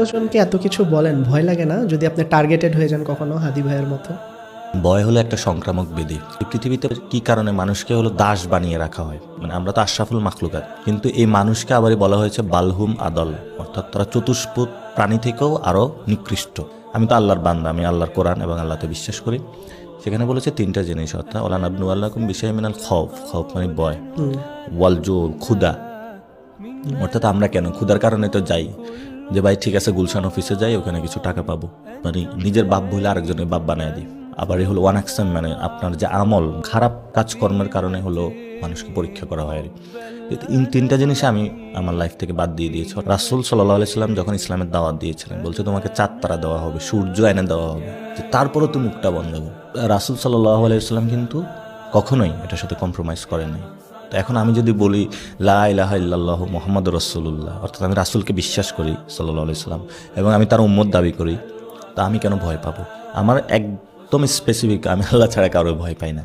আত্মীয়স্বজনকে এত কিছু বলেন, ভয় লাগে না যদি আপনি টার্গেটেড হয়ে যান কখনো হাদি ভাইয়ের মতো? ভয় হলো একটা সংক্রামক ব্যাধি। এই পৃথিবীতে কি কারণে মানুষকে হলো দাস বানিয়ে রাখা হয়, মানে আমরা তো আশরাফুল মাখলুকাত, কিন্তু এই মানুষকে আবারই বলা হয়েছে বালহুম আদল, অর্থাৎ তারা চতুষ্পদ প্রাণী থেকেও আরও নিকৃষ্ট। আমি তো আল্লাহর বান্দা, আমি আল্লাহর কোরআন এবং আল্লাহতে বিশ্বাস করি। সেখানে বলেছে তিনটা জিনিস, অর্থাৎ ওলা নাবনু আল্লাহকুম বিষয় মিনাল খৌফ, খৌফ মানে ভয়, ওয়াল জোর ক্ষুদা, অর্থাৎ আমরা কেন ক্ষুধার কারণে তো যাই, যে ভাই ঠিক আছে গুলশান অফিসে যাই, ওখানে কিছু টাকা পাবো, মানে নিজের বাপ বলে আরেকজনের বাপ বানায় দিই। আবার এই হলো ওয়ান অ্যাকশন, মানে আপনার যে আমল খারাপ কাজকর্মের কারণে হলো মানুষকে পরীক্ষা করা হয়। এই তিনটা জিনিস আমি আমার লাইফ থেকে বাদ দিয়ে দিয়েছি। রাসূল সাল্লাল্লাহু আলাইহি সাল্লাম যখন ইসলামের দাওয়াত দিয়েছিলেন, বলছে তোমাকে চাঁদ তারা দেওয়া হবে, সূর্য এনে দেওয়া হবে, যে তারপরও তুমি মুখটা বন্ধ করো। রাসূল সাল্লাল্লাহু আলাইহি সাল্লাম কিন্তু কখনোই এটার সাথে কম্প্রোমাইজ করেন নাই। তো এখন আমি যদি বলি লা ইলাহা ইল্লাল্লাহু মুহাম্মাদুর রাসূলুল্লাহ, অর্থাৎ আমি রাসূলকে বিশ্বাস করি সাল্লাল্লাহু আলাইহি সাল্লাম, এবং আমি তার উম্মত দাবি করি, তা আমি কেন ভয় পাবো? আমার একদম স্পেসিফিক, আমি আল্লাহ ছাড়া কারো ভয় পাই না।